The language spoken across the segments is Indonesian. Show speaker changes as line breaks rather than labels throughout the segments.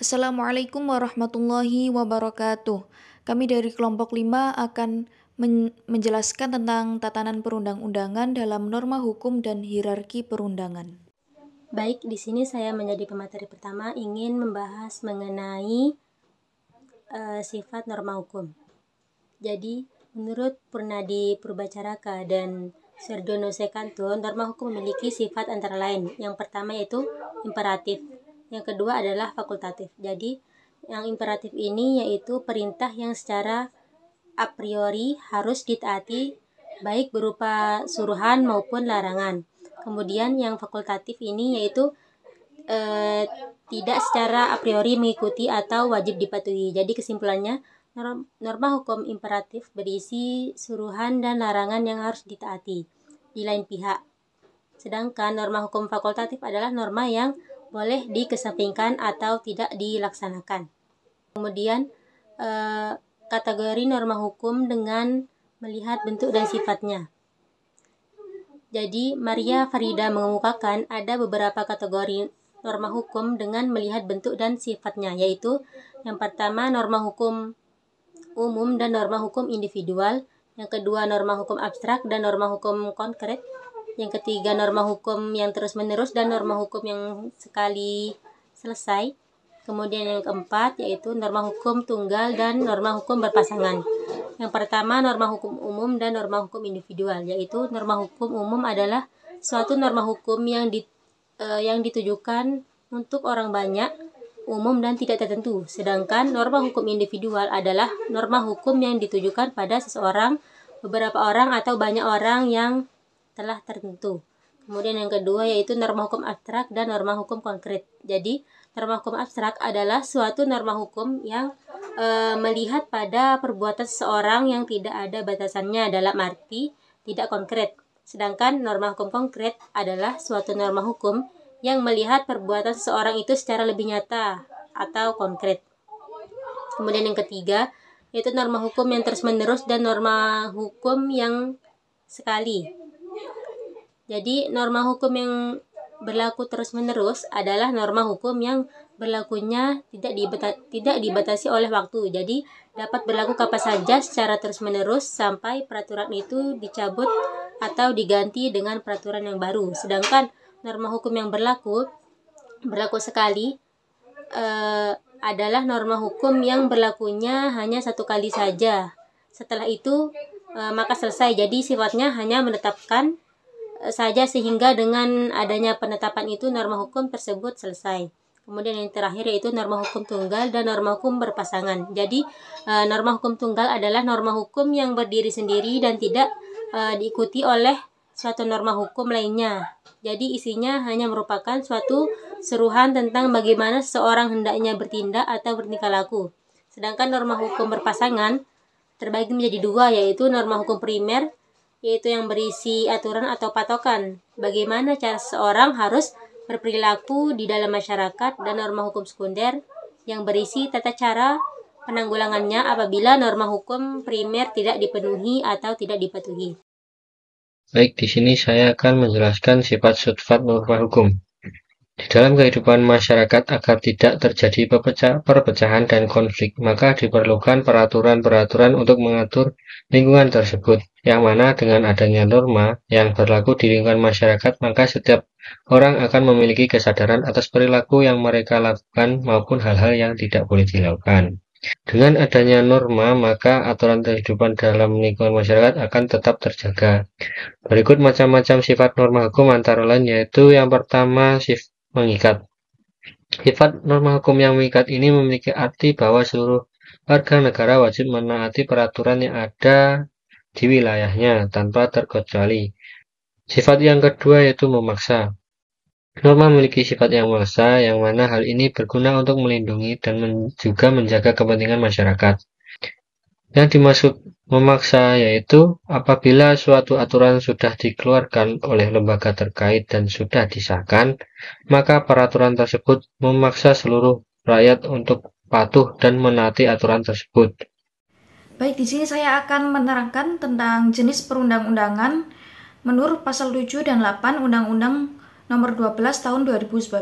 Assalamualaikum warahmatullahi wabarakatuh. Kami dari kelompok 5 akan menjelaskan tentang tatanan perundang-undangan dalam norma hukum dan hierarki perundangan.
Baik, di sini saya menjadi pemateri pertama ingin membahas mengenai sifat norma hukum. Jadi, menurut Purnadi Purbacaraka dan Sardono Sekanto, norma hukum memiliki sifat antara lain. Yang pertama yaitu imperatif, yang kedua adalah fakultatif. Jadi, yang imperatif ini yaitu perintah yang secara a priori harus ditaati baik berupa suruhan maupun larangan. Kemudian yang fakultatif ini yaitu tidak secara a priori mengikuti atau wajib dipatuhi. Jadi kesimpulannya, norma hukum imperatif berisi suruhan dan larangan yang harus ditaati di lain pihak. Sedangkan norma hukum fakultatif adalah norma yang boleh dikesampingkan atau tidak dilaksanakan. Kemudian kategori norma hukum dengan melihat bentuk dan sifatnya. Jadi Maria Farida mengemukakan ada beberapa kategori norma hukum dengan melihat bentuk dan sifatnya, yaitu yang pertama norma hukum umum dan norma hukum individual, yang kedua norma hukum abstrak dan norma hukum konkret, yang ketiga norma hukum yang terus-menerus dan norma hukum yang sekali selesai, kemudian yang keempat yaitu norma hukum tunggal dan norma hukum berpasangan. Yang pertama norma hukum umum dan norma hukum individual, yaitu norma hukum umum adalah suatu norma hukum yang ditujukan untuk orang banyak, umum dan tidak tertentu. Sedangkan norma hukum individual adalah norma hukum yang ditujukan pada seseorang, beberapa orang atau banyak orang yang telah tertentu. Kemudian yang kedua yaitu norma hukum abstrak dan norma hukum konkret. Jadi norma hukum abstrak adalah suatu norma hukum yang melihat pada perbuatan seseorang yang tidak ada batasannya dalam arti tidak konkret. Sedangkan norma hukum konkret adalah suatu norma hukum yang melihat perbuatan seseorang itu secara lebih nyata atau konkret. Kemudian yang ketiga yaitu norma hukum yang terus-menerus dan norma hukum yang sekali. Jadi norma hukum yang berlaku terus-menerus adalah norma hukum yang berlakunya tidak dibatasi oleh waktu. Jadi dapat berlaku kapan saja secara terus-menerus sampai peraturan itu dicabut atau diganti dengan peraturan yang baru. Sedangkan norma hukum yang berlaku sekali adalah norma hukum yang berlakunya hanya satu kali saja. Setelah itu maka selesai. Jadi sifatnya hanya menetapkan saja sehingga dengan adanya penetapan itu norma hukum tersebut selesai. Kemudian yang terakhir yaitu norma hukum tunggal dan norma hukum berpasangan. Jadi norma hukum tunggal adalah norma hukum yang berdiri sendiri dan tidak diikuti oleh suatu norma hukum lainnya. Jadi isinya hanya merupakan suatu seruhan tentang bagaimana seseorang hendaknya bertindak atau bertingkah laku. Sedangkan norma hukum berpasangan terbagi menjadi dua, yaitu norma hukum primer, yaitu yang berisi aturan atau patokan bagaimana cara seseorang harus berperilaku di dalam masyarakat, dan norma hukum sekunder yang berisi tata cara penanggulangannya apabila norma hukum primer tidak dipenuhi atau tidak dipatuhi.
Baik, di sini saya akan menjelaskan sifat-sifat norma hukum. Di dalam kehidupan masyarakat agar tidak terjadi perpecahan dan konflik, maka diperlukan peraturan-peraturan untuk mengatur lingkungan tersebut, yang mana dengan adanya norma yang berlaku di lingkungan masyarakat, maka setiap orang akan memiliki kesadaran atas perilaku yang mereka lakukan maupun hal-hal yang tidak boleh dilakukan. Dengan adanya norma, maka aturan kehidupan dalam lingkungan masyarakat akan tetap terjaga. Berikut macam-macam sifat norma hukum antara lain yaitu yang pertama, mengikat. Sifat norma hukum yang mengikat ini memiliki arti bahwa seluruh warga negara wajib menaati peraturan yang ada di wilayahnya tanpa terkecuali. Sifat yang kedua yaitu memaksa. Norma memiliki sifat yang memaksa, yang mana hal ini berguna untuk melindungi dan juga menjaga kepentingan masyarakat. Yang dimaksud memaksa yaitu apabila suatu aturan sudah dikeluarkan oleh lembaga terkait dan sudah disahkan, maka peraturan tersebut memaksa seluruh rakyat untuk patuh dan menaati aturan tersebut.
Baik, di sini saya akan menerangkan tentang jenis perundang-undangan menurut pasal 7 dan 8 Undang-Undang Nomor 12 tahun 2011.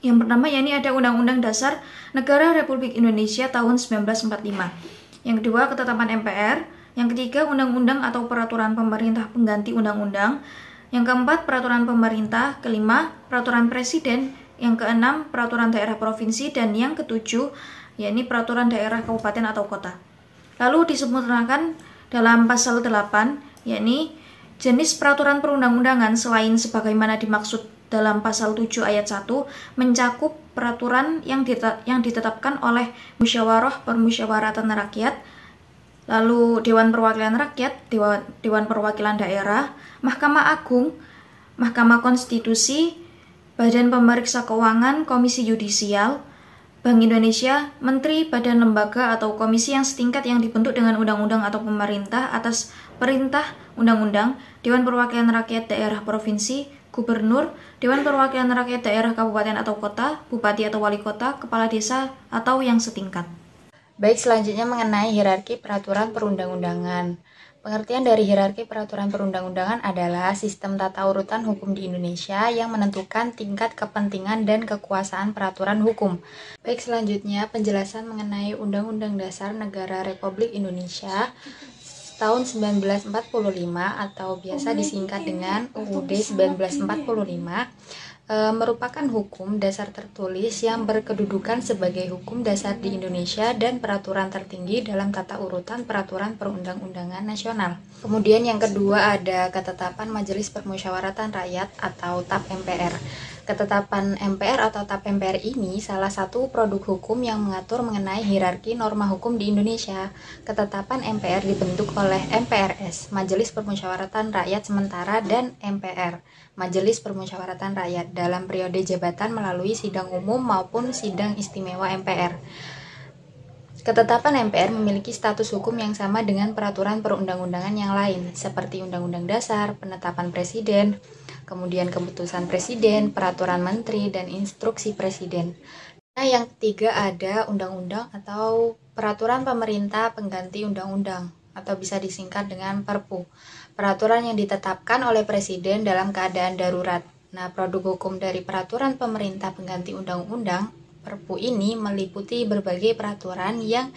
Yang pertama yakni ada Undang-Undang Dasar Negara Republik Indonesia tahun 1945. Yang kedua, ketetapan MPR. Yang ketiga, undang-undang atau peraturan pemerintah pengganti undang-undang. Yang keempat, peraturan pemerintah. Kelima, peraturan presiden. Yang keenam, peraturan daerah provinsi. Dan yang ketujuh, yakni peraturan daerah kabupaten atau kota. Lalu disempurnakan dalam pasal 8, yakni jenis peraturan perundang-undangan selain sebagaimana dimaksud dalam pasal 7 ayat 1 mencakup peraturan yang ditetapkan oleh musyawarah permusyawaratan rakyat, lalu Dewan Perwakilan Rakyat, Dewan Perwakilan Daerah, Mahkamah Agung, Mahkamah Konstitusi, Badan Pemeriksa Keuangan, Komisi Yudisial, Bank Indonesia, menteri, badan, lembaga, atau komisi yang setingkat yang dibentuk dengan undang-undang atau pemerintah atas perintah undang-undang, Dewan Perwakilan Rakyat Daerah Provinsi, Gubernur, Dewan Perwakilan Rakyat Daerah Kabupaten atau Kota, Bupati atau Wali Kota, Kepala Desa, atau yang setingkat.
Baik, selanjutnya mengenai hierarki peraturan perundang-undangan. Pengertian dari hierarki peraturan perundang-undangan adalah sistem tata urutan hukum di Indonesia yang menentukan tingkat kepentingan dan kekuasaan peraturan hukum. Baik, selanjutnya penjelasan mengenai Undang-Undang Dasar Negara Republik Indonesia tahun 1945 atau biasa disingkat dengan UUD 1945 merupakan hukum dasar tertulis yang berkedudukan sebagai hukum dasar di Indonesia dan peraturan tertinggi dalam tata urutan peraturan perundang-undangan nasional. Kemudian yang kedua ada ketetapan Majelis Permusyawaratan Rakyat atau TAP MPR. Ketetapan MPR atau TAP MPR ini salah satu produk hukum yang mengatur mengenai hierarki norma hukum di Indonesia. Ketetapan MPR dibentuk oleh MPRS, Majelis Permusyawaratan Rakyat Sementara, dan MPR, Majelis Permusyawaratan Rakyat, dalam periode jabatan melalui sidang umum maupun sidang istimewa MPR. Ketetapan MPR memiliki status hukum yang sama dengan peraturan perundang-undangan yang lain, seperti Undang-Undang Dasar, Penetapan Presiden, kemudian Keputusan Presiden, Peraturan Menteri, dan Instruksi Presiden. Nah, yang ketiga ada Undang-Undang atau Peraturan Pemerintah Pengganti Undang-Undang, atau bisa disingkat dengan Perpu. Peraturan yang ditetapkan oleh Presiden dalam keadaan darurat. Nah, produk hukum dari Peraturan Pemerintah Pengganti Undang-Undang, Perpu ini meliputi berbagai peraturan yang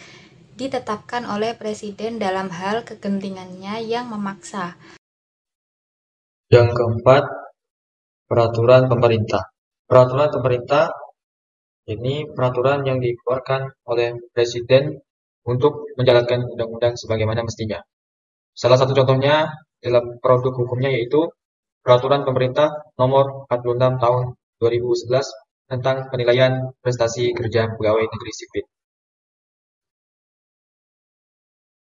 ditetapkan oleh Presiden dalam hal kegentingannya yang memaksa.
Yang keempat, peraturan pemerintah. Peraturan pemerintah ini peraturan yang dikeluarkan oleh Presiden untuk menjalankan undang-undang sebagaimana mestinya. Salah satu contohnya dalam produk hukumnya yaitu Peraturan Pemerintah Nomor 46 Tahun 2011 tentang penilaian prestasi kerja pegawai negeri sipil.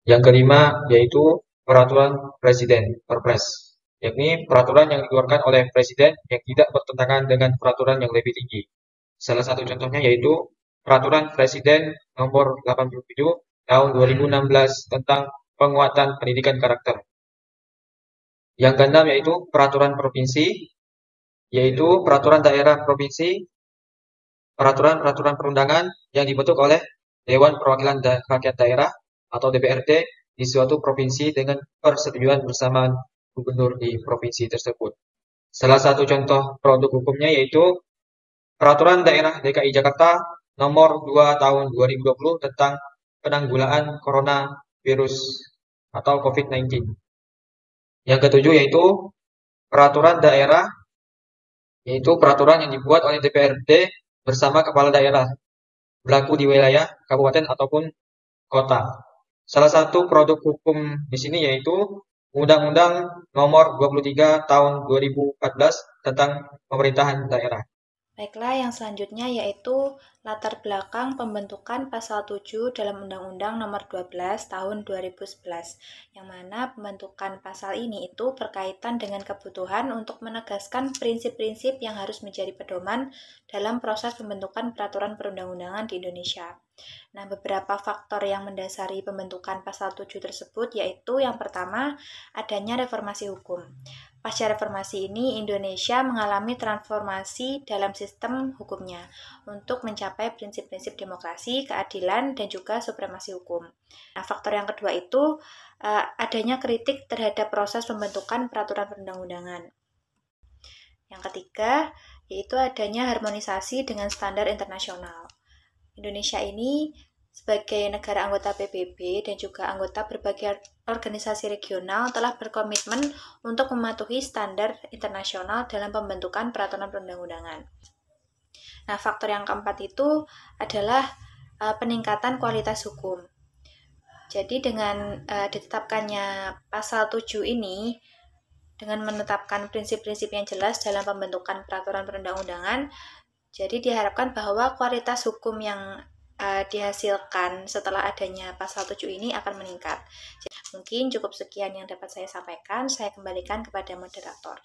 Yang kelima yaitu Peraturan Presiden (Perpres), yakni peraturan yang dikeluarkan oleh Presiden yang tidak bertentangan dengan peraturan yang lebih tinggi. Salah satu contohnya yaitu Peraturan Presiden Nomor 87 Tahun 2016 tentang penguatan pendidikan karakter. Yang keenam yaitu Peraturan Provinsi, yaitu peraturan daerah provinsi, peraturan-peraturan perundangan yang dibentuk oleh Dewan Perwakilan Rakyat Daerah atau DPRD di suatu provinsi dengan persetujuan bersama gubernur di provinsi tersebut. Salah satu contoh produk hukumnya yaitu Peraturan Daerah DKI Jakarta Nomor 2 Tahun 2020 tentang penanggulangan coronavirus atau COVID-19. Yang ketujuh yaitu Peraturan Daerah, yaitu peraturan yang dibuat oleh DPRD bersama kepala daerah, berlaku di wilayah kabupaten ataupun kota. Salah satu produk hukum di sini yaitu Undang-Undang Nomor 23 Tahun 2014 tentang pemerintahan daerah.
Baiklah, yang selanjutnya yaitu latar belakang pembentukan pasal 7 dalam Undang-Undang Nomor 12 Tahun 2011, yang mana pembentukan pasal ini itu berkaitan dengan kebutuhan untuk menegaskan prinsip-prinsip yang harus menjadi pedoman dalam proses pembentukan peraturan perundang-undangan di Indonesia. Nah, beberapa faktor yang mendasari pembentukan pasal 7 tersebut yaitu yang pertama, adanya reformasi hukum. Pasca reformasi ini, Indonesia mengalami transformasi dalam sistem hukumnya untuk mencapai prinsip-prinsip demokrasi, keadilan, dan juga supremasi hukum. Nah, faktor yang kedua itu adanya kritik terhadap proses pembentukan peraturan perundang-undangan. Yang ketiga,
yaitu adanya harmonisasi dengan standar internasional. Indonesia ini sebagai negara anggota PBB dan juga anggota berbagai organisasi regional telah berkomitmen untuk mematuhi standar internasional dalam pembentukan peraturan perundang-undangan. Nah, faktor yang keempat itu adalah peningkatan kualitas hukum. Jadi dengan ditetapkannya pasal 7 ini, dengan menetapkan prinsip-prinsip yang jelas dalam pembentukan peraturan perundang-undangan, jadi diharapkan bahwa kualitas hukum yang dihasilkan setelah adanya pasal 7 ini akan meningkat. Jadi, mungkin cukup sekian yang dapat saya sampaikan. Saya kembalikan kepada moderator.